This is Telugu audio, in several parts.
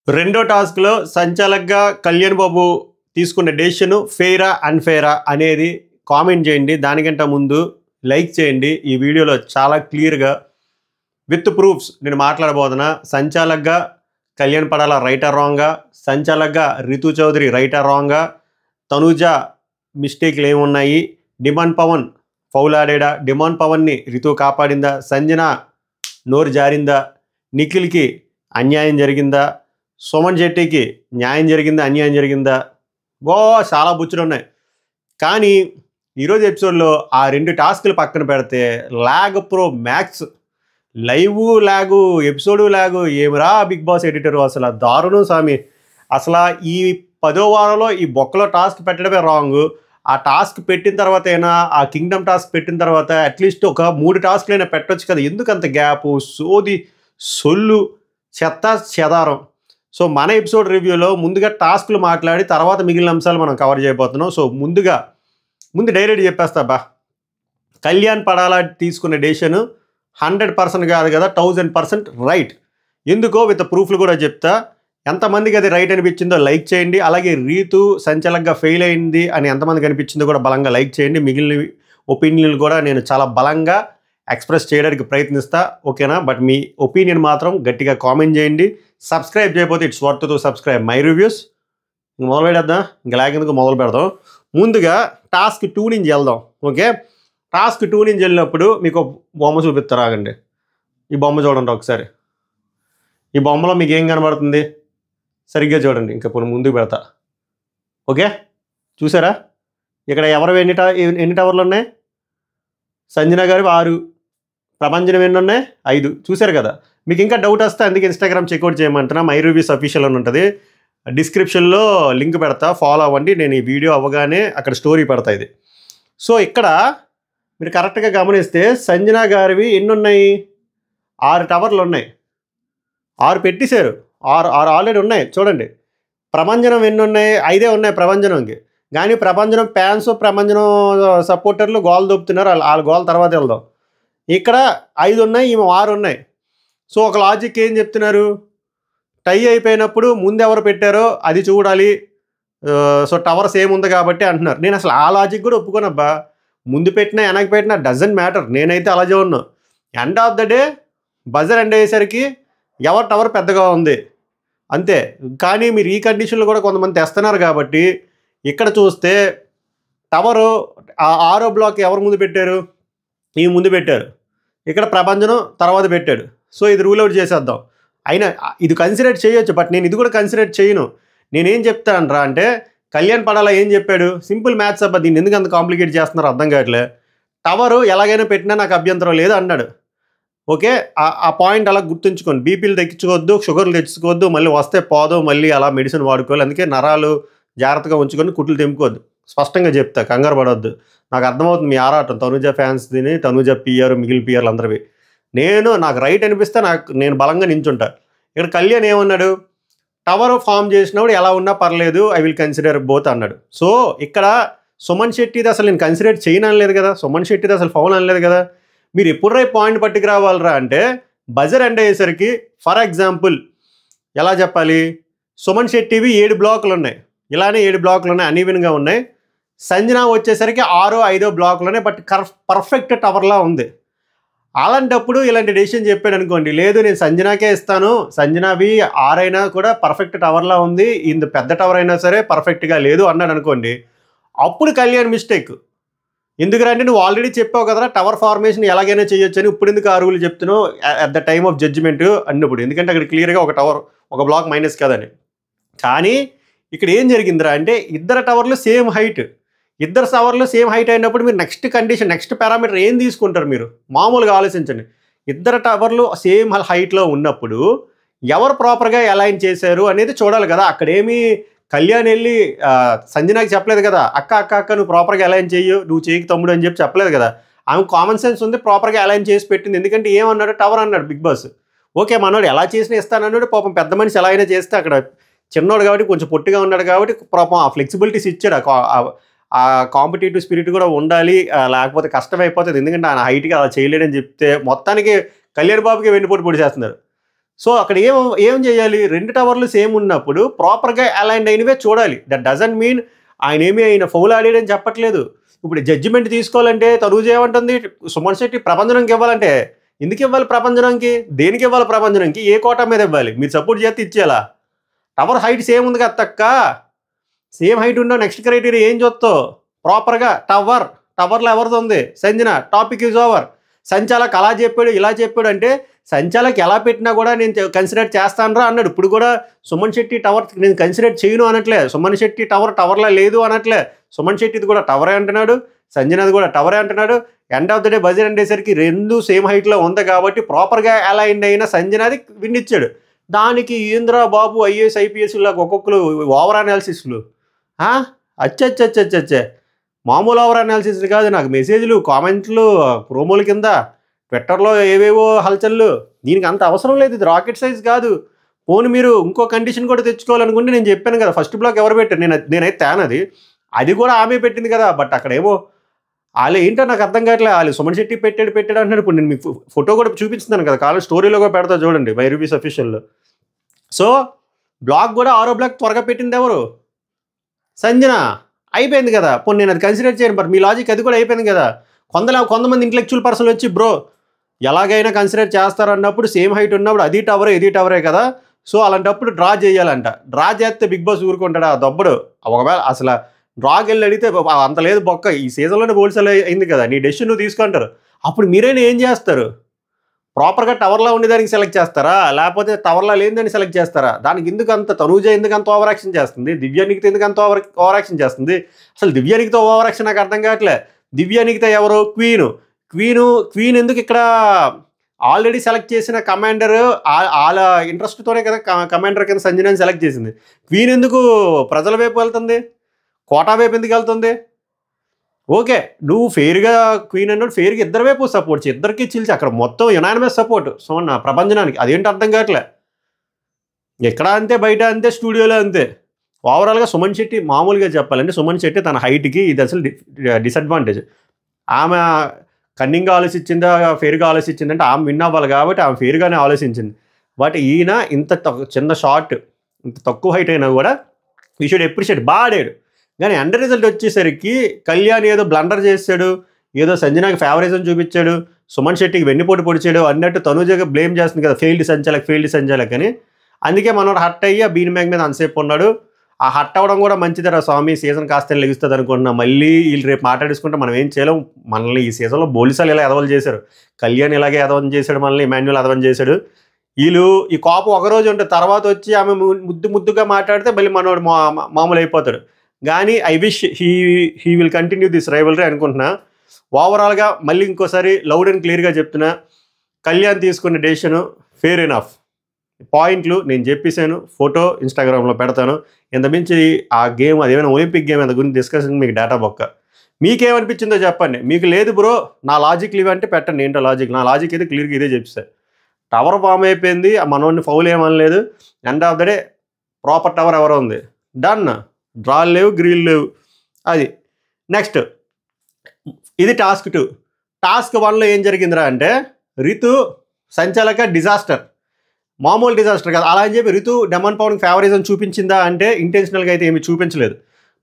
రెండో టాస్క్‌లో సంచాలక్‌గా కళ్యాణ్ బాబు తీసుకున్న డెసిషన్ ఫెయిరా? అన్‌ఫెయిరా? అనేది కామెంట్ చేయండి. దానికంటే ముందు లైక్ చేయండి. ఈ వీడియోలో చాలా క్లియర్‌గా విత్ ప్రూఫ్స్ నేను మాట్లాడబోతున్నా. సంచాలక్‌గా కళ్యాణ్ పడాల రైటా? రాంగా? సంచాలక్‌గా రితు చౌదరి రైటా? రాంగా? తనూజ మిస్టేక్‌లు ఏమున్నాయి? డిమాండ్ పవన్ ఫౌల్ ఆడాడా? డిమాండ్ పవన్‌ని రితు కాపాడిందా? సంజన నోరు జారిందా? నిఖిల్‌కి అన్యాయం జరిగిందా? సుమన్ శెట్టికి న్యాయం జరిగిందా? అన్యాయం జరిగిందా? చాలా బుచ్చులున్నాయి. కానీ ఈరోజు ఎపిసోడ్‌లో ఆ 2 టాస్క్‌లు పక్కన పెడితే లాగ్ ప్రో మ్యాక్స్ లైవు లాగు, ఎపిసోడు లాగు ఏమిరా బిగ్ బాస్ ఎడిటరు అసల దారుణం సామి. అసలా ఈ 10వ వారంలో ఈ బొక్కలో టాస్క్ పెట్టడమే రాంగు. ఆ టాస్క్ పెట్టిన తర్వాతైనా ఆ కింగ్డమ్ టాస్క్ పెట్టిన తర్వాత అట్లీస్ట్ ఒక 3 టాస్క్‌లైనా పెట్టొచ్చు కదా! ఎందుకంత గ్యాపు, సోది, సొల్లు, చెత్త చెదారం. సో మన ఎపిసోడ్ రివ్యూలో ముందుగా టాస్క్లు మాట్లాడి తర్వాత మిగిలిన అంశాలు మనం కవర్ చేయబోతున్నాం. సో ముందు డైరెక్ట్ చెప్పేస్తా బా. కళ్యాణ్ పడాలా తీసుకున్న డెసిషన్ 100% కాదు కదా, 1000% రైట్. ఎందుకో విత్ ప్రూఫ్లు కూడా చెప్తా. ఎంతమందికి అది రైట్ అనిపించిందో లైక్ చేయండి. అలాగే రీతు సంచలనంగా ఫెయిల్ అయింది అని ఎంతమందికి అనిపించిందో కూడా బలంగా లైక్ చేయండి. మిగిలిన ఒపీనియన్లు కూడా నేను చాలా బలంగా ఎక్స్ప్రెస్ చేయడానికి ప్రయత్నిస్తా, ఓకేనా? బట్ మీ ఒపీనియన్ మాత్రం గట్టిగా కామెంట్ చేయండి. సబ్స్క్రైబ్ చేయకపోతే it's worth to subscribe my reviews. మొదలు పెడేద్దాం, ఇంకా లేకెందుకు మొదలు పెడదాం. ముందుగా టాస్క్ 2 నుంచి వెళ్దాం, ఓకే? టాస్క్ 2 నుంచి వెళ్ళినప్పుడు మీకు బొమ్మ చూపిస్తారు, ఆగండి. ఈ బొమ్మ చూడండి ఒకసారి. ఈ బొమ్మలో మీకు ఏం కనబడుతుంది? సరిగ్గా చూడండి. ఇంకా ఇప్పుడు ముందుకు పెడతా, ఓకే? చూసారా? ఇక్కడ ఎవరు ఎన్ని టవర్లు ఉన్నాయి? సంజన గారు 6, ప్రభంజనం ఎన్ని ఉన్నాయి? 5. చూశారు కదా? మీకు ఇంకా డౌట్ వస్తే అందుకే ఇన్స్టాగ్రామ్ చెక్అవుట్ చేయమంటున్నా. మై రివ్యూస్ అఫీషియల్ అని ఉంటుంది, డిస్క్రిప్షన్లో లింక్ పెడతా, ఫాలో అవ్వండి. నేను ఈ వీడియో అవ్వగానే అక్కడ స్టోరీ పెడతా ఇది. సో ఇక్కడ మీరు కరెక్ట్గా గమనిస్తే సంజన గారివి ఎన్ని ఉన్నాయి? 6 టవర్లు ఉన్నాయి. 6 పెట్టేశారు. 6 ఆల్రెడీ ఉన్నాయి చూడండి. ప్రభంజనం ఎన్ని ఉన్నాయి? 5 ఉన్నాయి ప్రభంజనంకి. కానీ ప్రభంజనం ఫ్యాన్స్, ప్రభంజనం సపోర్టర్లు గోల్ దొప్పుతున్నారు. వాళ్ళ గోల్ తర్వాత వెళ్దాం. ఇక్కడ 5 ఉన్నాయి, ఈమె 6 ఉన్నాయి. సో ఒక లాజిక్ ఏం చెప్తున్నారు? టై అయిపోయినప్పుడు ముందు ఎవరు పెట్టారో అది చూడాలి. సో టవర్ సేమ్ ఉంది కాబట్టి అంటున్నారు. నేను అసలు ఆ లాజిక్ కూడా ఒప్పుకోనబ్బా. ముందు పెట్టినా వెనక్కి పెట్టినా డజంట్ మ్యాటర్. నేనైతే అలాగే ఉన్నా. End of the day buzzer end అయ్యేసరికి ఎవరి టవర్ పెద్దగా ఉంది అంతే. కానీ మీరు ఈ కండిషన్లో కూడా కొంతమంది తెస్తున్నారు కాబట్టి ఇక్కడ చూస్తే టవరు 6వ బ్లాక్ ఎవరు ముందు పెట్టారు? ఈ ముందు పెట్టారు. ఇక్కడ ప్రభంజనం తర్వాత పెట్టాడు. సో ఇది రూల్ అవుట్ చేసేద్దాం. అయినా ఇది కన్సిడర్ చేయొచ్చు, బట్ నేను ఇది కూడా కన్సిడర్ చేయను. నేనేం చెప్తానరా అంటే, కళ్యాణ్ పడాలా ఏం చెప్పాడు? సింపుల్ మ్యాథ్స్ అబ్బా, దీన్ని ఎందుకు అంత కాంప్లికేట్ చేస్తున్నారు అర్థం కావట్లే. టవరు ఎలాగైనా పెట్టినా నాకు అభ్యంతరం లేదు అన్నాడు, ఓకే? ఆ పాయింట్ అలా గుర్తుంచుకోండి. బీపీలు తెచ్చుకోవద్దు, షుగర్లు తెచ్చుకోవద్దు, మళ్ళీ వస్తే పోదు, మళ్ళీ అలా మెడిసిన్ వాడుకోవాలి. అందుకే నరాలు జాగ్రత్తగా ఉంచుకొని కుట్లు తెంపుకోవద్దు. స్పష్టంగా చెప్తా, కంగారు పడవద్దు. నాకు అర్థమవుతుంది మీ ఆరాటం, తనూజ ఫ్యాన్స్ తిని, తనూజ పిఆర్, మిగిలిన పిఆర్లు అందరివి. నాకు రైట్ అనిపిస్తే నేను బలంగా నించుంటా. ఇక్కడ కళ్యాణ్ ఏమన్నాడు? టవర్ ఫామ్ చేసినప్పుడు ఎలా ఉన్నా పర్లేదు, ఐ విల్ కన్సిడర్ బోత్ అన్నాడు. సో ఇక్కడ సుమన్ శెట్టిది అసలు నేను కన్సిడర్ చేయను అనలేదు కదా, సుమన్ శెట్టిది అసలు ఫౌల్ అనలేదు కదా. మీరు ఎప్పుడు పాయింట్ పట్టుకు రావాలరా అంటే, బజర్ ఎండ్ అయ్యేసరికి ఫర్ ఎగ్జాంపుల్ ఎలా చెప్పాలి? సుమన్ శెట్టివి 7 బ్లాకులు ఉన్నాయి, ఇలానే 7 బ్లాకులు ఉన్నాయి, అన్ఈవెన్గా ఉన్నాయి. సంజన వచ్చేసరికి 6, 5 బ్లాకులు ఉన్నాయి, బట్ పర్ఫెక్ట్ టవర్లా ఉంది. అలాంటప్పుడు ఇలాంటి డెసిషన్ చెప్పాడు అనుకోండి, లేదు నేను సంజనాకే ఇస్తాను, సంజనావి 6 అయినా కూడా పర్ఫెక్ట్ టవర్లా ఉంది, ఇంత పెద్ద టవర్ అయినా సరే పర్ఫెక్ట్గా లేదు అన్నాడు అనుకోండి, అప్పుడు కళ్యాణ్ మిస్టేక్. ఎందుకంటే నువ్వు ఆల్రెడీ చెప్పావు కదరా టవర్ ఫార్మేషన్ ఎలాగైనా చేయొచ్చు అని, ఇప్పుడు ఎందుకు ఆ రూల్ చెప్తున్నావు at the time of judgement అన్నప్పుడు? ఎందుకంటే అక్కడ క్లియర్గా ఒక టవర్, ఒక బ్లాక్ మైనస్ కదని. కానీ ఇక్కడ ఏం జరిగిందిరా అంటే, ఇద్దరు టవర్లు సేమ్ హైట్, ఇద్దరు టవర్లు సేమ్ హైట్ అయినప్పుడు మీరు నెక్స్ట్ కండిషన్, నెక్స్ట్ పారామీటర్ ఏం తీసుకుంటారు? మీరు మామూలుగా ఆలోచించండి. ఇద్దరు టవర్లు సేమ్ హైట్లో ఉన్నప్పుడు ఎవరు ప్రాపర్గా అలైన్ చేశారు అనేది చూడాలి కదా. అక్కడేమి కళ్యాణ్ వెళ్ళి సంజనాకి చెప్పలేదు కదా, అక్క నువ్వు ప్రాపర్గా అలైన్ చెయ్యు, నువ్వు చేయకు తమ్ముడు అని చెప్పలేదు కదా. ఆమె కామన్ సెన్స్ ఉంది, ప్రాపర్గా అలైన్ చేసి పెట్టింది. ఎందుకంటే ఏమన్నాడు? టవర్ అన్నాడు బిగ్ బాస్. ఓకే, మనోడు ఎలా చేసినా ఇస్తానన్నాడు. పాపం పెద్ద మనిషి ఎలా అయినా చేస్తే, అక్కడ చిన్నోడు కాబట్టి కొంచెం పొట్టిగా ఉన్నాడు కాబట్టి పాపం ఆ ఫ్లెక్సిబిలిటీస్ ఇచ్చాడు. ఆ కాంపిటేటివ్ స్పిరిట్ కూడా ఉండాలి, లేకపోతే కష్టమైపోతుంది. ఎందుకంటే ఆయన హైట్గా అలా చేయలేడని చెప్తే మొత్తానికి కళ్యాణ్ బాబుకి వెన్నుపోటు పొడి చేస్తున్నారు. సో అక్కడ ఏం చేయాలి, 2 టవర్లు సేమ్ ఉన్నప్పుడు ప్రాపర్గా అలైన్ అయినవే చూడాలి. దట్ డజంట్ మీన్ ఆయన ఫౌల్ ఆడాడని చెప్పట్లేదు. ఇప్పుడు జడ్జిమెంట్ తీసుకోవాలంటే తనూజ ఏమంటుంది, సుమన్ శెట్టి ప్రభంజనంకి ఇవ్వాలంటే ఎందుకు ఇవ్వాలి, ప్రభంజనంకి దేనికి ఇవ్వాలి, ప్రభంజనంకి ఏ కోటా మీద ఇవ్వాలి, మీరు సపోర్ట్ చేస్తే ఇచ్చేలా. టవర్ హైట్ సేమ్ ఉంది కదా తక్క, సేమ్ హైట్ ఉన్న నెక్స్ట్ క్రైటీరియా ఏం చూస్తావు, ప్రాపర్గా టవర్లో ఎవరిది ఉంది, సంజన, టాపిక్ ఈజ్ ఓవర్. సంచాలక్ అలా చెప్పాడు ఇలా చెప్పాడు అంటే సంచాలక్ ఎలా పెట్టినా కూడా నేను కన్సిడర్ చేస్తానరా అన్నాడు. ఇప్పుడు కూడా సుమన్ శెట్టి టవర్ నేను కన్సిడర్ చేయను అనట్లే, సుమన్ శెట్టి టవర్లా లేదు అనట్లే, సుమన్ శెట్టిది కూడా టవరే అంటున్నాడు, సంజనది కూడా టవరే అంటున్నాడు. End of the day buzzer అండేసరికి 2 సేమ్ హైట్లో ఉంది కాబట్టి ప్రాపర్గా అలైన్ అయిన సంజనది విన్ ఇచ్చాడు. దానికి ఏంద్రా బాబు ఐఏఎస్ ఐపీఎస్లాగా ఒక్కొక్కరు ఓవర్ అనాలిసిస్లు, అచ్చచ్చచ్చచ్చచ్చే మామూలు ఓవర్ అనాలిసిస్ కాదు. నాకు మెసేజ్లు, కామెంట్లు, ప్రోమోల కింద ట్విట్టర్లో ఏవేవో హల్చల్లు. దీనికి అంత అవసరం లేదు, ఇది రాకెట్ సైజ్ కాదు. పోను మీరు ఇంకో కండిషన్ కూడా తెచ్చుకోవాలనుకుంటే నేను చెప్పాను కదా, ఫస్ట్ బ్లాక్ ఎవరు పెట్టారు, నేనైతే తేనది, అది కూడా ఆమె పెట్టింది కదా. బట్ అక్కడేమో వాళ్ళు ఏంటో నాకు అర్థం కావట్లేదు, వాళ్ళు సుమన్ శెట్టి పెట్టాడు అంటున్నారు. ఇప్పుడు నేను మీకు ఫోటో కూడా చూపిస్తున్నాను కదా, కాలేజ్ స్టోరీలో కూడా పెడతా చూడండి, మై రివ్యూస్ అఫీషియల్లో. సో బ్లాక్ కూడా 6వ బ్లాక్ త్వరగా పెట్టింది ఎవరు, సంజన. అయిపోయింది కదా, పోనీ నేను అది కన్సిడర్ చేయను, బట్ మీ లాజిక్ అది కూడా అయిపోయింది కదా. కొంతమంది ఇంటలెక్చువల్ పర్సన్ వచ్చి బ్రో ఎలాగైనా కన్సిడర్ చేస్తారన్నప్పుడు సేమ్ హైట్ ఉన్నప్పుడు అది టవరే కదా, సో అలాంటప్పుడు డ్రా చేయాలంట. డ్రా చేస్తే బిగ్ బాస్ ఊరుకుంటాడు ఆ దొబ్బడు. ఒకవేళ అసలు డ్రాకి వెళ్ళి అడిగితే అంత లేదు బొక్క, ఈ సీజన్లోనే బోల్సల్ అయింది కదా, నీ డెసిషన్ నువ్వు తీసుకుంటారు. అప్పుడు మీరైనా ఏం చేస్తారు, ప్రాపర్గా టవర్లో ఉండేదానికి సెలెక్ట్ చేస్తారా, లేకపోతే టవర్లో లేనిదాన్ని సెలెక్ట్ చేస్తారా? దానికి ఎందుకు అంత తనూజ ఎందుకు అంత ఓవర్ యాక్షన్ చేస్తుంది, దివ్యానికితో ఎందుకు అంత ఓవర్ యాక్షన్ చేస్తుంది? అసలు దివ్యానికితో ఓవర్ యాక్షన్ నాకు అర్థం కావట్లే. దివ్యానికితో ఎవరు, క్వీన్ ఎందుకు ఇక్కడ ఆల్రెడీ సెలెక్ట్ చేసిన కమాండర్ వాళ్ళ ఇంట్రెస్ట్తోనే కదా కమాండర్ కింద సంజనాని సెలెక్ట్ చేసింది. క్వీన్ ఎందుకు ప్రజల వైపు వెళ్తుంది, కోటా వైపు ఎందుకు వెళ్తుంది? ఓకే, నువ్వు ఫెయిర్గా క్వీన్ అన్నాడు, ఫెయిర్గా ఇద్దరు వైపు సపోర్ట్ చేయి, ఇద్దరికి చిల్చి అక్కడ మొత్తం యునానిమస్ సపోర్ట్ సుమన్ ప్రభంజనానికి. అదేంటి అర్థం కావట్లే, ఎక్కడ అంతే, బయట అంతే, స్టూడియోలో అంతే. ఓవరాల్గా సుమన్ శెట్టి మామూలుగా చెప్పాలంటే సుమన్ శెట్టి తన హైట్కి ఇది అసలు డిసడ్వాంటేజ్. ఆమె కన్నింగ్గా ఆలోచించిందా ఫెయిర్గా ఆలోచించిందంటే ఆమె విన్ అవ్వాలి కాబట్టి ఆమె ఫెయిర్గానే ఆలోచించింది. బట్ ఈయన ఇంత చిన్న షార్ట్, ఇంత తక్కువ హైట్ అయినా కూడా వీ షుడ్ అప్రిషియేట్, బాగా ఆడాడు. కానీ అండర్ రిజల్ట్ వచ్చేసరికి కళ్యాణ్ ఏదో బ్లండర్ చేశాడు, ఏదో సంజనాకి ఫేవరిజం చూపించాడు, సుమన్ శెట్టికి వెన్నుపోటు పొడిచాడు అన్నట్టు తనూజగా బ్లేమ్ చేస్తుంది కదా, ఫెయిల్డ్ సంచాలక్ అని. అందుకే మనోడు హట్ అయ్యి ఆ బీన్ బ్యాంక్ మీద అంతసేపు ఉన్నాడు. ఆ హట్ అవ్వడం కూడా మంచిదరా స్వామి, సీజన్ కాస్త లెగుస్తుంది అనుకుంటున్నా. మళ్ళీ వీళ్ళు రేపు మాట్లాడేసుకుంటే మనం ఏం చేయలేం. మనల్ని ఈ సీజన్లో బోలిసాలు ఇలా ఎదవలు చేశారు, కళ్యాణ్ ఇలాగే ఎదవని చేశాడు, మనల్ని ఇమాన్యుల్ ఎదవని చేశాడు. వీళ్ళు ఈ కోపం ఒకరోజు ఉంటే తర్వాత వచ్చి ఆమె ముద్దుగా మాట్లాడితే మళ్ళీ మనోడు మామూలు అయిపోతాడు. కానీ I wish he will continue this rivalry అనుకుంటున్నా. ఓవరాల్గా మళ్ళీ ఇంకోసారి లౌడ్ అండ్ క్లియర్గా చెప్తున్నా, కళ్యాణ్ తీసుకున్న డెసిషను ఫెయిర్ ఎనఫ్. పాయింట్లు నేను చెప్పేశాను, ఫోటో ఇన్స్టాగ్రామ్లో పెడతాను. ఇంతమించి ఆ గేమ్ అదేమైనా ఒలింపిక్ గేమ్ అంత గురించి డిస్కషన్ మీకు డేటా బొక్క. మీకేమనిపించిందో చెప్పండి. మీకు లేదు బ్రో నా లాజిక్ ఇవి అంటే పెట్టండి, ఏంటో లాజిక్. నా లాజిక్ అయితే క్లియర్గా ఇదే చెప్పేసాను. టవర్ ఫామ్ అయిపోయింది, ఆ మనోడిని ఫౌల్ ఏమనలేదు. End of the day proper tower ఎవరో ఉంది, డన్. డ్రాలు లేవు, గ్రీన్ లేవు. అది నెక్స్ట్. ఇది టాస్క్ 2. టాస్క్ 1లో ఏం జరిగిందిరా అంటే రితు సంచాలక డిజాస్టర్, మామూలు డిజాస్టర్ కాదు. అలా అని చెప్పి రితు డెమన్ పవన్కి ఫేవరిజం చూపించిందా అంటే ఇంటెన్షనల్గా అయితే ఏమీ చూపించలేదు.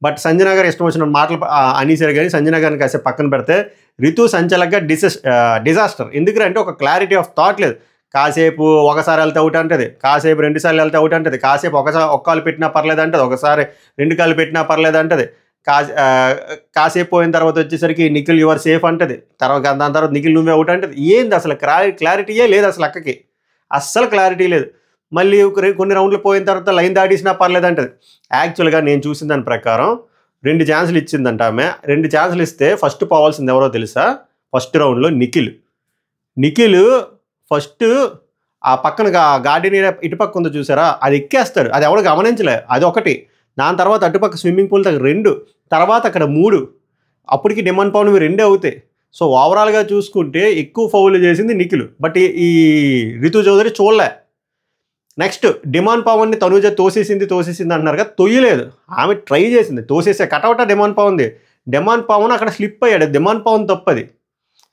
బట్ సంజన గారు ఇష్టం వచ్చిన మాటలు అనేసారు. కానీ సంజన గారిని కాసేపు పక్కన పెడితే రితు సంచాలకగా డిజాస్టర్. ఎందుకంటే ఒక క్లారిటీ ఆఫ్ థాట్ లేదు. కాసేపు ఒకసారి వెళ్తే అవుట్ అంటది, కాసేపు 2 సార్లు వెళ్తే అవుట్ అంటది, కాసేపు ఒక కాలు పెట్టినా పర్లేదు అంటది, ఒకసారి 2 కాలు పెట్టినా పర్లేదు అంటది. కాసేపు పోయిన తర్వాత వచ్చేసరికి నిఖిల్ యువర్ సేఫ్ అంటది, దాని తర్వాత నిఖిల్ నువ్వే అవుట్ అంటది. ఏంది అసలు క్లారిటీయే లేదు అసలు, అక్కకి అస్సలు క్లారిటీ లేదు. మళ్ళీ కొన్ని రౌండ్లు పోయిన తర్వాత లైన్ దాటేసినా పర్లేదు అంటది. యాక్చువల్గా నేను చూసిన దాని ప్రకారం 2 ఛాన్సులు ఇచ్చిందంట ఆమె. 2 ఛాన్సులు ఇస్తే ఫస్ట్ పోవాల్సింది ఎవరో తెలుసా? ఫస్ట్ రౌండ్లో నిఖిల్ ఫస్ట్ ఆ పక్కన గార్డెన్ ఇటుపక్క ఉందో చూసారా, అది ఎక్కేస్తాడు. అది ఎవరు గమనించలే, అది ఒకటి. దాని తర్వాత అటుపక్క స్విమ్మింగ్ పూల్ దగ్గర 2, తర్వాత అక్కడ 3, అప్పటికి డిమాండ్ పవన్ 2 అవుతాయి. సో ఓవరాల్గా చూసుకుంటే ఎక్కువ ఫౌల్ చేసింది నిఖిల్. బట్ ఈ రితు చౌదరి చూడలే. నెక్స్ట్ డిమాండ్ పవన్ని తనూజ తోసేసింది అంటున్నారు కదా, తొయ్యలేదు. ఆమె ట్రై చేసింది, తోసేసే కటౌట డిమాండ్ పవన్ది. డిమాండ్ పవన్ అక్కడ స్లిప్ అయ్యాడు, డిమాండ్ పవన్ తప్పది.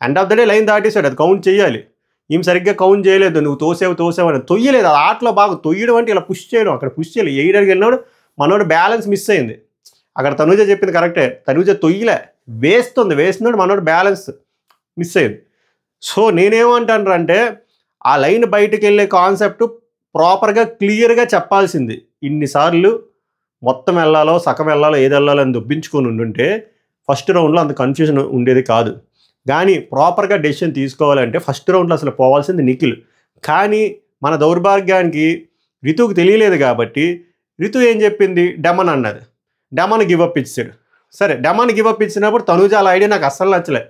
End of the day line దాటేశాడు, అది కౌంట్ చేయాలి. ఈమె సరిగ్గా కౌంట్ చేయలేదు, నువ్వు తోసావు అని. తొయ్యలేదు, అది ఆటలో బాగా తొయ్యడం అంటే ఇలా పుష్ చేయడం, అక్కడ పుష్ చేయలేదు. వేయడానికి వెళ్ళినాడు మనోడు బ్యాలెన్స్ మిస్ అయింది. అక్కడ తనూజ చెప్పింది కరెక్టే, తనూజ తొయ్యలే, వేస్తున్నాడు మనోడు బ్యాలెన్స్ మిస్ అయింది. సో నేనేమంటాను అంటే ఆ లైన్ బయటకు వెళ్ళే కాన్సెప్ట్ ప్రాపర్గా క్లియర్గా చెప్పాల్సింది. ఇన్నిసార్లు మొత్తం వెళ్ళాలో సగం వెళ్ళాలో ఏది వెళ్ళాలో అని దొబ్బించుకొని ఉండుంటే ఫస్ట్ రౌండ్లో అంత కన్ఫ్యూజన్ ఉండేది కాదు. కానీ ప్రాపర్గా డెసిషన్ తీసుకోవాలంటే ఫస్ట్ రౌండ్లో అసలు పోవాల్సింది నిఖిల్. కానీ మన దౌర్భాగ్యానికి రితుకు తెలియలేదు కాబట్టి రితు ఏం చెప్పింది, డెమన్ అన్నది. డెమన్ గివప్ ఇచ్చాడు. సరే, డెమన్ గివప్ ఇచ్చినప్పుడు తనూజ అలా ఐడియా నాకు అస్సలు నచ్చలే.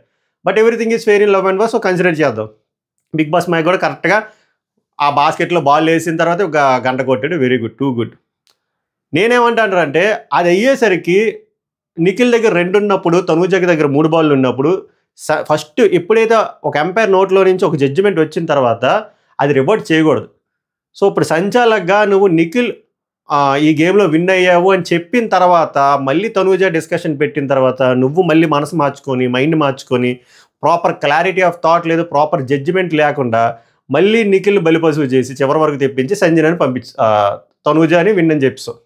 But everything is fair in love and war, so consider చేద్దాం. బిగ్ బాస్ మ్యాచ్ కూడా కరెక్ట్గా ఆ బాస్కెట్లో బాల్ వేసిన తర్వాత ఒక గంట కొట్టాడు, వెరీ గుడ్, టూ గుడ్. నేనేమంటాను అంటే అది అయ్యేసరికి నిఖిల్ దగ్గర 2 ఉన్నప్పుడు, తనూజకి దగ్గర 3 బాల్ ఉన్నప్పుడు ఫస్ట్ ఎప్పుడైతే ఒక ఎంపైర్ నోట్లో నుంచి ఒక జడ్జిమెంట్ వచ్చిన తర్వాత అది రివర్ట్ చేయకూడదు. సో ఇప్పుడు సంచాలక్గా నువ్వు నిఖిల్ ఈ గేమ్లో విన్ అయ్యావు అని చెప్పిన తర్వాత మళ్ళీ తనూజ డిస్కషన్ పెట్టిన తర్వాత నువ్వు మళ్ళీ మనసు మార్చుకొని మైండ్ మార్చుకొని ప్రాపర్ క్లారిటీ ఆఫ్ థాట్ లేదు, ప్రాపర్ జడ్జిమెంట్ లేకుండా మళ్ళీ నిఖిల్ బలిపశువు చేసి చివరి వరకు తెప్పించి సంజనాని తనూజని విన్ అని చెప్పావు.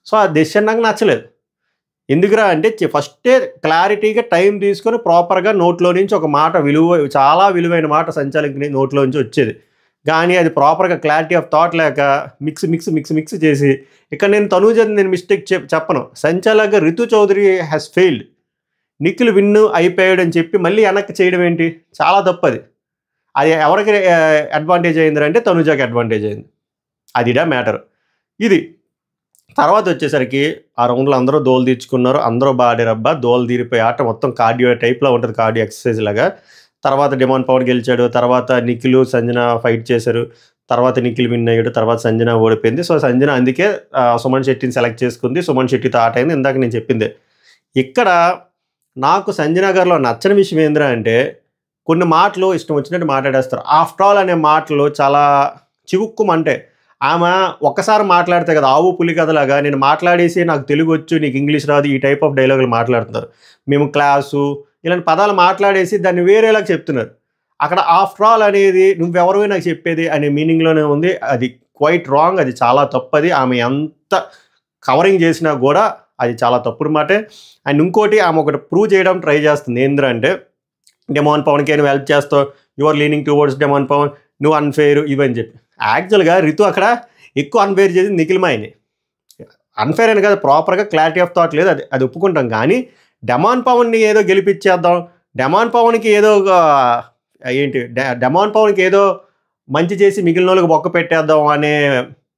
సో ఆ డెసిషన్ నాకు నచ్చలేదు. ఎందుకురా అంటే ఫస్టే క్లారిటీగా టైం తీసుకొని ప్రాపర్గా నోట్లో నుంచి ఒక మాట చాలా విలువైన మాట సంచాలకుని నోట్లో నుంచి వచ్చేది. కానీ అది ప్రాపర్గా క్లారిటీ ఆఫ్ థాట్ లేక మిక్స్ చేసి ఇక్కడ నేను తనూజని నేను మిస్టేక్ చెప్పను. సంచాలక్గా Ritu Chaudhary has failed, Nikhil win అయిపోయాడు అని చెప్పి మళ్ళీ వెనక్కి చేయడం ఏంటి, చాలా తప్పది. అది ఎవరికి అడ్వాంటేజ్ అయింది అంటే తనూజకి అడ్వాంటేజ్ అయింది. అదిడా మ్యాటర్. ఇది తర్వాత వచ్చేసరికి ఆ రౌండ్లో అందరూ దోలు తీర్చుకున్నారు, అందరూ బాడారబ్బా, దోలు తీరిపోయి ఆట మొత్తం కార్డియో టైప్లో ఉంటుంది, కార్డియో ఎక్సర్సైజ్ లాగా. తర్వాత డిమాండ్ పవన్ గెలిచాడు, తర్వాత నిఖిల్ సంజన ఫైట్ చేశారు, తర్వాత నిఖిల్ విన్ అయ్యాడు, తర్వాత సంజన ఓడిపోయింది. సో సంజన అందుకే సుమన్ శెట్టిని సెలెక్ట్ చేసుకుంది, సుమన్ శెట్టితో ఆట అయింది. ఇందాక నేను చెప్పిందే. ఇక్కడ నాకు సంజన గారిలో నచ్చని విషయం ఏంద్రా అంటే కొన్ని మాటలు ఇష్టం వచ్చినట్టు మాట్లాడేస్తారు. ఆఫ్టర్ ఆల్ అనే మాటలు చాలా చివుక్కుమంటే ఆమె ఒక్కసారి మాట్లాడితే కదా ఆవు పులి కథలాగా నేను మాట్లాడేసి నాకు తెలుగు వచ్చు నీకు ఇంగ్లీష్ రాదు ఈ టైప్ ఆఫ్ డైలాగులు మాట్లాడుతున్నారు. మేము క్లాసు ఇలాంటి పదాలు మాట్లాడేసి దాన్ని వేరేలాగా చెప్తున్నారు. అక్కడ ఆఫ్టర్ ఆల్ అనేది నువ్వెవరు నాకు చెప్పేది అనే మీనింగ్లోనే ఉంది. అది క్వైట్ రాంగ్, అది చాలా తప్పది. ఆమె ఎంత కవరింగ్ చేసినా కూడా అది చాలా తప్పుడు మాటే. అండ్ ఇంకోటి ఆమె ఒకటి ప్రూవ్ చేయడం ట్రై చేస్తుంది ఏంటంటే డెమాన్ పవన్కి నువ్వు హెల్ప్ చేస్తావు, your leaning towards demon Pavan, నువ్వు అన్ఫెయిర్ ఇవని చెప్పి. యాక్చువల్గా రితు అక్కడ ఎక్కువ అన్ఫెయిర్ చేసి నిఖిల్ మాయని. అన్ఫెయిర్ అని కదా, ప్రాపర్గా క్లారిటీ ఆఫ్ థాట్ లేదు, అది ఒప్పుకుంటాం. కానీ డెమాన్ పవన్ని ఏదో గెలిపించేద్దాం, డెమాన్ పవన్కి ఏదో డెమాన్ పవన్కి ఏదో మంచి చేసి మిగిలిన వాళ్ళకి బొక్క పెట్టేద్దాం అనే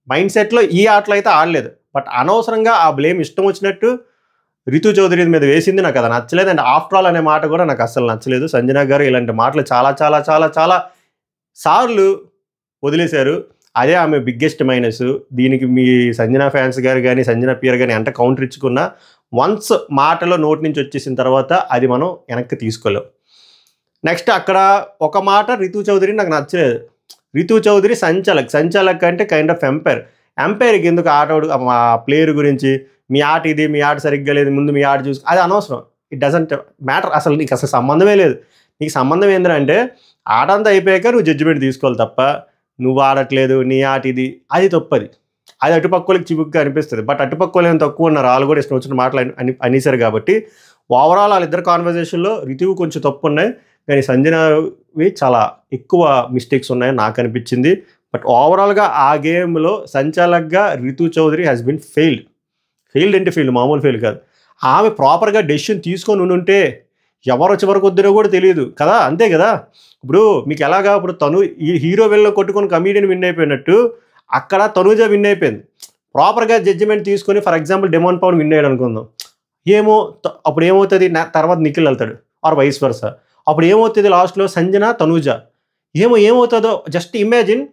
మైండ్ సెట్లో ఈ ఆటలో అయితే ఆడలేదు. బట్ అనవసరంగా ఆ బ్లేమ్ ఇష్టం వచ్చినట్టు రితు చౌదరి మీద వేసింది. నాకు అది నచ్చలేదు. అండ్ ఆఫ్టర్ ఆల్ అనే మాట కూడా నాకు అస్సలు నచ్చలేదు. సంజన గారు ఇలాంటి మాటలు చాలా చాలా చాలా చాలా సార్లు వదిలేశారు. అదే ఆమె బిగ్గెస్ట్ మైనస్. దీనికి మీ సంజన ఫ్యాన్స్ గారు కానీ సంజన పియర్ కానీ ఎంత కౌంటర్ ఇచ్చుకున్నా వన్స్ మాటలో నోటి నుంచి వచ్చేసిన తర్వాత అది మనం వెనక్కి తీసుకోలేం. నెక్స్ట్ అక్కడ ఒక మాట రితు చౌదరి నాకు నచ్చలేదు. రితు చౌదరి సంచాలక్ అంటే కైండ్ ఆఫ్ ఎంపైర్కి ఎందుకు ఆటోడు మా ప్లేయర్ గురించి మీ ఆట ఇది, మీ ఆట సరిగ్గా లేదు, ముందు మీ ఆట చూసి అది అనవసరం. It doesn't matter. అసలు నీకు అసలు సంబంధమే లేదు. నీకు సంబంధం ఏంటంటే ఆట అంతా అయిపోయాక నువ్వు జడ్జిమెంట్ తీసుకోవాలి తప్ప నువ్వు ఆడట్లేదు నీ ఆట ఇది, అది తప్పది. అది అటుపక్కలకి చివుగ్గా అనిపిస్తుంది. బట్ అటుపక్కలు ఏమైనా తక్కువ ఉన్నారు, వాళ్ళు కూడా ఇష్టం వచ్చిన మాటలు అనేసారు. కాబట్టి ఓవరాల్ వాళ్ళిద్దరు కాన్వర్జేషన్లో రితువు కొంచెం తప్పు ఉన్నాయి, కానీ సంజనవి చాలా ఎక్కువ మిస్టేక్స్ ఉన్నాయని నాకు అనిపించింది. బట్ ఓవరాల్గా ఆ గేమ్లో సంచాలక్గా Ritu Chaudhary has been failed అంటే ఫెయిల్డ్, మామూలు ఫెయిల్ కాదు. ఆమె ప్రాపర్గా డెసిషన్ తీసుకొని ఉంటే ఎవరు చివరికి వద్దునో కూడా తెలియదు కదా, అంతే కదా. ఇప్పుడు మీకు ఎలాగా ఇప్పుడు ఈ హీరో వెళ్ళి కొట్టుకొని కమీడియన్ విన్ అయిపోయినట్టు అక్కడ తనూజ విన్ అయిపోయింది. ప్రాపర్గా జడ్జిమెంట్ తీసుకొని for example demon Pavan win అయ్యాడు అనుకుందాం, అప్పుడు ఏమవుతుంది, తర్వాత నిఖిల్ వెళ్తాడు ఆర్ వైస్ వర్సా. అప్పుడు ఏమవుతుంది లాస్ట్లో సంజన తనూజ ఏమవుతుందో జస్ట్ ఇమాజిన్.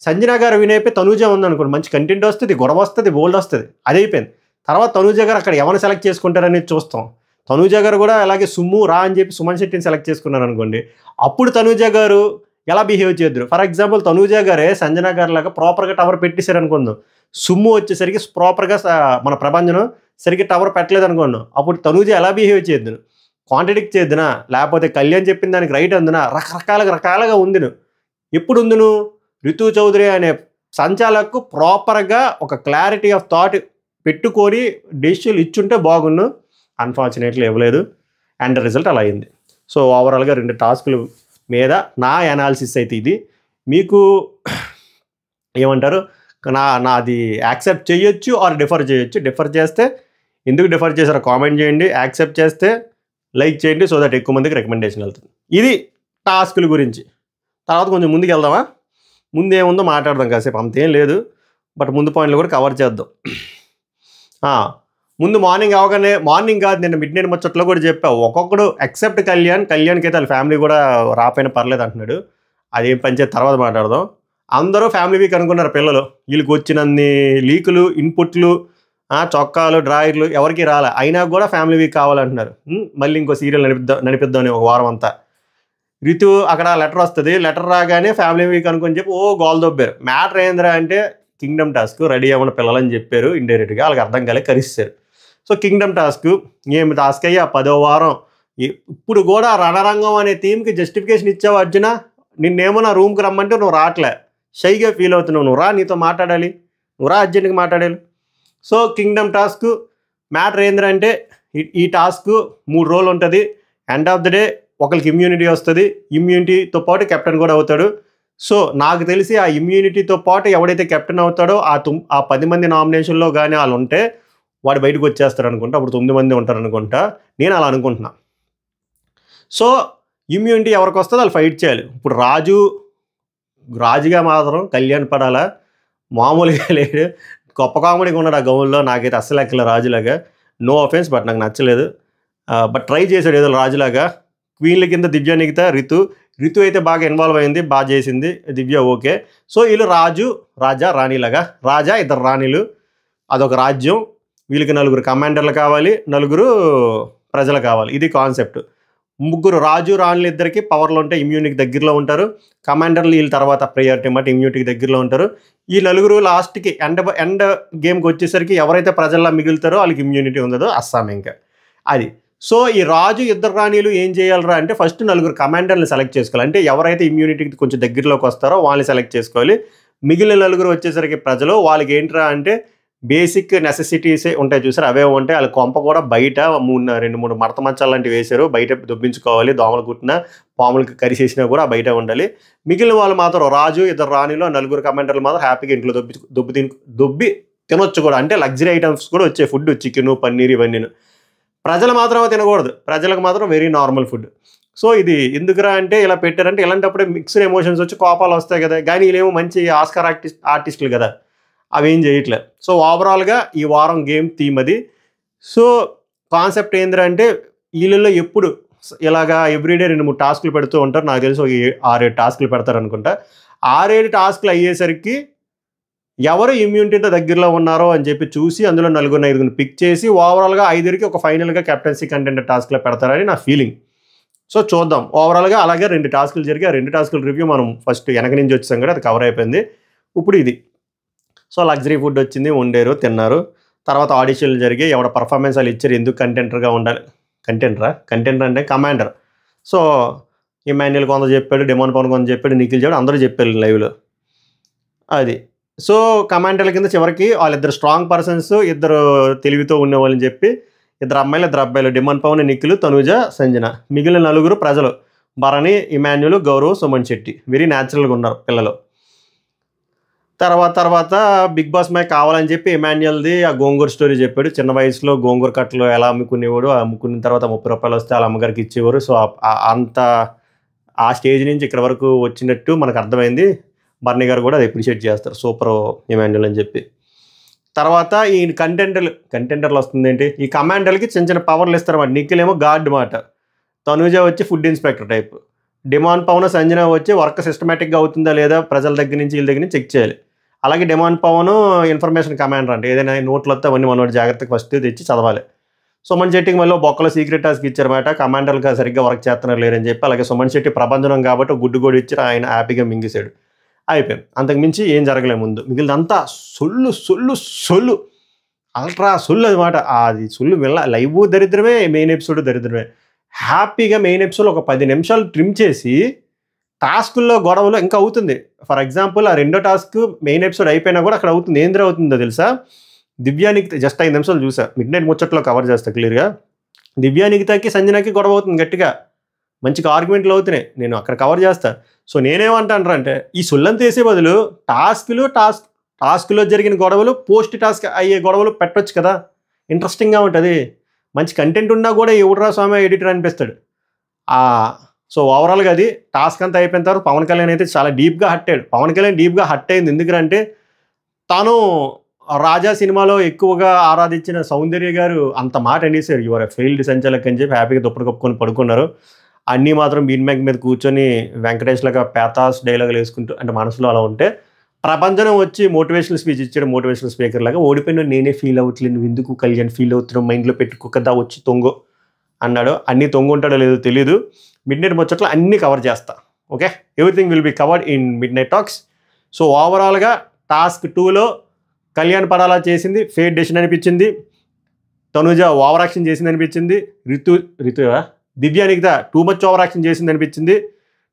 సంజన గారు విన్ అయిపోయి తనూజ ఉందనుకోండి, మంచి కంటెంట్ వస్తుంది, గొడవ వస్తుంది, బోల్డ్ వస్తుంది, అది అయిపోయింది. తర్వాత తనూజ గారు అక్కడ ఎవరిని సెలెక్ట్ చేసుకుంటారనేది చూస్తాం. తనూజ గారు కూడా అలాగే సుమ్ము రా అని చెప్పి సుమన్ శెట్టిని సెలెక్ట్ చేసుకున్నారు అనుకోండి, అప్పుడు తనూజ గారు ఎలా బిహేవ్ చేద్దరు. ఫర్ ఎగ్జాంపుల్ తనూజ గారే సంజన గారు లాగా ప్రాపర్గా టవర్ పెట్టేశారు అనుకుందాం, సుమ్ము వచ్చేసరికి ప్రాపర్గా మన ప్రభంజనం సరిగ్గా టవర్ పెట్టలేదు అనుకోండి, అప్పుడు తనూజ ఎలా బిహేవ్ చేద్దును, కాంట్రడిక్ట్ చేద్దునా, లేకపోతే కళ్యాణ్ చెప్పిన దానికి రైట్ అందునా, రకరకాలుగా ఉంది. ఎప్పుడు ఉందును రితు చౌదరి అనే సంచాలకు ప్రాపర్గా ఒక క్లారిటీ ఆఫ్ థాట్ పెట్టుకొని డెసిషన్లు ఇచ్చుంటే బాగున్ను. అన్ఫార్చునేట్లీ ఇవ్వలేదు అండ్ రిజల్ట్ అలా అయింది. సో ఓవరాల్గా 2 టాస్కులు మీద నా అనాలిసిస్ అయితే ఇది. మీకు ఏమంటారు, నాది యాక్సెప్ట్ చేయొచ్చు ఆర్ డిఫర్ చేయొచ్చు. డిఫర్ చేస్తే ఎందుకు డిఫర్ చేశారో కామెంట్ చేయండి, యాక్సెప్ట్ చేస్తే లైక్ చేయండి, సో దట్ ఎక్కువ మందికి రికమెండేషన్ వెళ్తుంది. ఇది టాస్కుల గురించి. తర్వాత కొంచెం ముందుకు వెళ్దామా? ముందు ఏముందో మాట్లాడదాం కాసేపు, అంతేం లేదు, బట్ ముందు పాయింట్లు కూడా కవర్ చేద్దాం. ముందు మార్నింగ్ కాదు, నేను మిడ్ నైట్ ముచ్చట్లో కూడా చెప్పా, ఒక్కొక్కడు ఎక్సెప్ట్ కళ్యాణ్కి అయితే వాళ్ళ ఫ్యామిలీ కూడా రాపోయినా పర్లేదు అంటున్నాడు. అదేం పంచాయతీ తర్వాత మాట్లాడదాం. అందరూ ఫ్యామిలీ వీక్ అనుకున్నారు పిల్లలు, వీళ్ళకి వచ్చినన్ని లీకులు, ఇన్పుట్లు, చొక్కాలు, డ్రాయర్లు ఎవరికి రాలే, అయినా కూడా ఫ్యామిలీ వీక్ కావాలంటున్నారు. మళ్ళీ ఇంకో సీరియల్ నడిపిద్దామని ఒక వారం అంతా. రితు అక్కడ లెటర్ వస్తుంది, లెటర్ రాగానే ఫ్యామిలీ వీక్ అనుకుని చెప్పి గోల్ దొబ్బారు. మ్యాటర్ ఏంద్రా అంటే కింగ్డమ్ టాస్క్ రెడీ అవ్వని పిల్లలని చెప్పారు ఇండైరెక్ట్గా, వాళ్ళకి అర్థం కాలే కరిస్తారు. సో కింగ్డమ్ టాస్క్ ఏమి టాస్క్ అయ్యా 10వ వారం. ఇప్పుడు కూడా రణరంగం అనే థీమ్కి జస్టిఫికేషన్ ఇచ్చావు అర్జున. నిన్నేమో నా రూమ్కి రమ్మంటే నువ్వు రావట్లే, షైగా ఫీల్ అవుతున్నావు, నువ్వు రా, నీతో మాట్లాడాలి, నువ్వు రా, అర్జెంట్గా మాట్లాడాలి. సో కింగ్డమ్ టాస్క్ మ్యాటర్ ఏంటంటే ఈ టాస్క్ 3 రోజులు ఉంటుంది. ఎండ్ ఆఫ్ ద డే ఒకరికి ఇమ్యూనిటీ వస్తుంది, ఇమ్యూనిటీతో పాటు కెప్టెన్ కూడా అవుతాడు. సో నాకు తెలిసి ఆ ఇమ్యూనిటీతో పాటు ఎవడైతే కెప్టెన్ అవుతాడో ఆ 10 మంది నామినేషన్లో కానీ వాళ్ళు ఉంటే వాడు బయటకు వచ్చేస్తాడు అనుకుంటా. అప్పుడు 9 మంది ఉంటారు అనుకుంటా, నేను అలా అనుకుంటున్నా. సో ఇమ్యూనిటీ ఎవరికి వస్తుందో వాళ్ళు ఫైట్ చేయాలి. ఇప్పుడు రాజుగా మాత్రం కళ్యాణ్ పడాలా, మామూలుగా లేడు, గొప్ప కామెడీగా ఉన్నాడు ఆ గౌన్లో. నాకైతే అస్సలు ఎక్కలే రాజులాగా, నో అఫెన్స్, బట్ నాకు నచ్చలేదు. బట్ ట్రై చేశాడు ఏదో రాజులాగా. క్వీన్ల కింద దివ్య, నిగిత, రితు అయితే బాగా ఇన్వాల్వ్ అయింది, బాగా చేసింది, దివ్య ఓకే. సో వీళ్ళు రాజా రాణిలాగా, రాజా 2 రాణిలు, అదొక రాజ్యం. వీళ్ళకి 4 కమాండర్లు కావాలి, 4 ప్రజలు కావాలి. ఇది కాన్సెప్ట్. 3 రాజు రాణులు ఇద్దరికి పవర్లు ఉంటే ఇమ్యూనిటీకి దగ్గరలో ఉంటారు. కమాండర్లు వీళ్ళ తర్వాత ప్రయారిటీ బట్టి ఇమ్యూనిటీకి దగ్గరలో ఉంటారు. ఈ 4 లాస్ట్కి ఎండ్ గేమ్కి వచ్చేసరికి ఎవరైతే ప్రజల్లో మిగులుతారో వాళ్ళకి ఇమ్యూనిటీ ఉందో అస్సాం ఇంకా అది. సో ఈ రాజు 2 రాణీలు ఏం చేయాలరా అంటే ఫస్ట్ 4 కమాండర్లు సెలెక్ట్ చేసుకోవాలి. అంటే ఎవరైతే ఇమ్యూనిటీకి కొంచెం దగ్గరలోకి వస్తారో వాళ్ళని సెలెక్ట్ చేసుకోవాలి. మిగిలిన 4 వచ్చేసరికి ప్రజలు. వాళ్ళకి ఏంట్రా అంటే బేసిక్ నెసెసిటీసే ఉంటాయి చూసారు, అవే ఉంటాయి. వాళ్ళ కొంప కూడా బయట 2-3 మడత మంచాలు లాంటివి వేశారు, బయట దొబ్బించుకోవాలి. దోమలు కుట్టినా పాములకి కరిసేసినా కూడా బయట ఉండాలి. మిగిలిన వాళ్ళు మాత్రం రాజు 2 రాణిలో 4 కమాండర్లు మాత్రం హ్యాపీగా ఇంట్లో దొబ్బి తినొచ్చు కూడా. అంటే లగ్జరీ ఐటమ్స్ కూడా వచ్చాయి, ఫుడ్, చికెను, పన్నీర్, ఇవన్నీ. ప్రజలు మాత్రమే తినకూడదు, ప్రజలకు మాత్రం వెరీ నార్మల్ ఫుడ్. సో ఇది ఎందుకురా అంటే ఇలా పెట్టారంటే ఇలాంటప్పుడే మిక్స్డ్ ఎమోషన్స్ వచ్చి కోపాలు వస్తాయి కదా. కానీ వీళ్ళేమో మంచి ఆస్కార్ ఆర్టిస్టులు కదా, అవేం చేయట్లే. సో ఓవరాల్గా ఈ వారం గేమ్ థీమ్ అది. సో కాన్సెప్ట్ ఏంటంటే వీళ్ళల్లో ఎప్పుడు ఇలాగా ఎవ్రీడే 2-3 టాస్కులు పెడుతూ ఉంటారు. నాకు తెలిసి 6-7 టాస్కులు పెడతారు అనుకుంటా. 6-7 టాస్కులు అయ్యేసరికి ఎవరు ఇమ్యూనిటీతో దగ్గరలో ఉన్నారో అని చెప్పి చూసి అందులో 4-5 పిక్ చేసి ఓవరాల్గా 5కి ఒక ఫైనల్గా కెప్టెన్సీ కంటెండర్ టాస్క్లో పెడతారని నా ఫీలింగ్. సో చూద్దాం. ఓవరాల్గా అలాగే 2 టాస్కులు జరిగి ఆ 2 టాస్కుల రివ్యూ మనం ఫస్ట్ వెనక నుంచి వచ్చాం కదా, అది కవర్ అయిపోయింది. ఇప్పుడు ఇది. సో లగ్జరీ ఫుడ్ వచ్చింది, వండారు, తిన్నారు. తర్వాత ఆడిషన్లు జరిగి ఎవడ పర్ఫార్మెన్స్ వాళ్ళు ఇచ్చారు, ఎందుకు కంటెంటర్గా ఉండాలి. కంటెంటర్ అంటే కమాండర్. సో ఇమాన్యుయల్ కొంత చెప్పాడు, డెమాన్ పవన్ కొంత చెప్పాడు, నిఖిల్ చెప్పాడు, అందరూ చెప్పారు లైవ్లో అది. సో కమాండర్ల కింద చివరికి వాళ్ళిద్దరు స్ట్రాంగ్ పర్సన్స్, 2 తెలివితో ఉండేవాళ్ళని చెప్పి 2 అమ్మాయిలు 2 అబ్బాయిలు, డిమాన్ పవన్, నిఖిల్, తనుజ, సంజన. మిగిలిన 4 ప్రజలు, భరణి, ఇమాన్యుయల్, గౌరవ్, సుమన్ శెట్టి. వెరీ న్యాచురల్గా ఉన్నారు పిల్లలు. తర్వాత బిగ్ బాస్ మ్యాచ్ కావాలని చెప్పి ఇమాన్యుయల్ది ఆ గోంగూర స్టోరీ చెప్పాడు. చిన్న వయసులో గోంగూర కట్టలు ఎలా అమ్ముకునేవాడు, అమ్ముకున్న తర్వాత 30 రూపాయలు వస్తే వాళ్ళ అమ్మగారికి ఇచ్చేవారు. సో అంత ఆ స్టేజ్ నుంచి ఇక్కడ వరకు వచ్చినట్టు మనకు అర్థమైంది. బర్నీ గారు కూడా అది అప్రిషియేట్ చేస్తారు, సూపర్ ఇమాన్యుయల్ అని చెప్పి. తర్వాత ఈ కంటెండర్లు వస్తుంది ఏంటి, ఈ కమాండర్లకి చిన్న పవర్లు ఇస్తారు మాట. నిఖిల్ ఏమో గార్డ్ మాట, తనుజ వచ్చి food inspector type, Demon Pavan, Sanjana వచ్చి వర్క్ సిస్టమేటిక్గా అవుతుందా లేదా ప్రజల దగ్గర నుంచి వీళ్ళ దగ్గర నుంచి చెక్ చేయాలి. అలాగే డిమాన్ పవన్ ఇన్ఫర్మేషన్ కమాండర్, అంటే ఏదైనా నోట్లు వస్తే అవన్నీ మనోడు జాగ్రత్తగా ఫస్ట్ తెచ్చి చదవాలి. సుమన్ శెట్టికి మళ్ళీ బొక్కలో సీక్రెట్ టాస్క్ ఇచ్చారన్నమాట, కమాండర్లుగా సరిగ్గా వర్క్ చేస్తున్నారు లేరని చెప్పి. అలాగే సుమన్ శెట్టి ప్రభంజనం కాబట్టి గుడ్డు కూడా ఇచ్చారు, ఆయన హ్యాపీగా మింగేశాడు, అయిపోయింది. అంతకుమించి ఏం జరగలే ముందు. మిగిలినంతా సొల్లు అల్ట్రా సొల్లు అనమాట. అది సొల్లు లైవ్ దరిద్రమే, మెయిన్ ఎపిసోడ్ దరిద్రమే. హ్యాపీగా మెయిన్ ఎపిసోడ్ ఒక 10 నిమిషాలు ట్రిమ్ చేసి టాస్కుల్లో గొడవలు ఇంకా అవుతుంది. ఫర్ ఎగ్జాంపుల్ ఆ రెండో టాస్క్ మెయిన్ ఎపిసోడ్ అయిపోయినా కూడా అక్కడ అవుతుంది. ఏంద్ర అవుతుందో తెలుసా? దివ్యానికి జస్ట్ 5 నిమిషాలు చూసా. మిడ్ నైట్ ముచ్చట్లో కవర్ చేస్తా క్లియర్గా. దివ్యానికితకి సంజనాకి గొడవ అవుతుంది గట్టిగా. మంచిగా ఆర్గ్యుమెంట్లు అవుతున్నాయి. నేను అక్కడ కవర్ చేస్తా. సో నేనేమంటాను అంటే ఈ సొల్లంత వేసే బదులు టాస్క్లో జరిగిన గొడవలు పోస్ట్ టాస్క్ అయ్యే గొడవలు పెట్టొచ్చు కదా, ఇంట్రెస్టింగ్గా ఉంటుంది. మంచి కంటెంట్ ఉన్నా కూడా ఎవడరా స్వామి ఎడిటర్ అనిపిస్తాడు. సో ఓవరాల్గా అది టాస్క్ అంతా అయిపోయిన తర్వాత పవన్ కళ్యాణ్ అయితే చాలా డీప్గా హట్ అయ్యాడు. పవన్ కళ్యాణ్ డీప్గా హట్ అయింది ఎందుకంటే తాను రాజా సినిమాలో ఎక్కువగా ఆరాధించిన సౌందర్య గారు అంత మాట అనేసారు, యువర్ ఫెయిల్డ్ సంచాలక్ అని చెప్పి హ్యాపీగా దుప్పటి కప్పుకొని పడుకున్నారు. అన్నీ మాత్రం బీన్ బ్యాంక్ మీద కూర్చొని వెంకటేష్ లాగా పేతాస్ డైలాగులు వేసుకుంటూ అంటే మనసులో అలా ఉంటే ప్రపంచం వచ్చి మోటివేషనల్ స్పీచ్ ఇచ్చాడు. మోటివేషనల్ స్పీకర్ లాగా ఓడిపోయిన నేనే ఫీల్ అవ్వట్లేదు, నువ్వు ఎందుకు కళ్యాణ్ ఫీల్ అవుతున్నావు, మైండ్లో పెట్టుకోకదా వచ్చి తొంగు అన్నాడు. అన్నీ తొంగు ఉంటాడో లేదో తెలియదు. మిడ్ నైట్ ముచ్చట్లో అన్నీ కవర్ చేస్తా. Okay, everything will be covered in mid night talks. So ఓవరాల్గా టాస్క్ 2లో కళ్యాణ్ పడాలా చేసింది ఫెయిర్ డెసిషన్ అనిపించింది. తనుజ ఓవర్ యాక్షన్ చేసింది అనిపించింది. దివ్యానికిత టూ మచ్ ఓవర్ యాక్షన్ చేసింది అనిపించింది.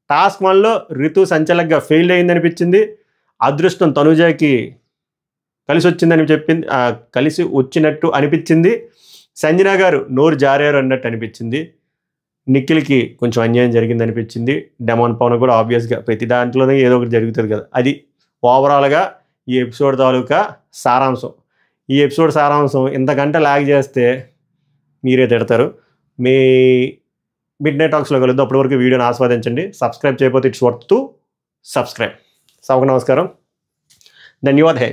టాస్క్ 1లో రితు సంచలకంగా ఫెయిల్ అయింది అనిపించింది. అదృష్టం తనుజకి కలిసి వచ్చినట్టు అనిపించింది. సంజన గారు నోరు జారారు అన్నట్టు అనిపించింది. నిఖిల్కి కొంచెం అన్యాయం జరిగింది అనిపించింది. డెమాన్ పవన్ కూడా ఆబ్వియస్గా ప్రతి దాంట్లోనే ఏదో ఒకటి జరుగుతుంది కదా. అది ఓవరాల్గా ఈ ఎపిసోడ్ తాలూకా సారాంశం. ఈ ఎపిసోడ్ సారాంశం ఇంతకంటే లాగ్ చేస్తే మీరే తిడతారు. మీ మిడ్ నైట్ టాక్స్లో కలుద్దాం. అప్పటివరకు వీడియోని ఆస్వాదించండి. సబ్స్క్రైబ్ చేయకపోతే ఇట్స్ వర్త్ టు సబ్స్క్రైబ్. సభకు నమస్కారం, ధన్యవాద్.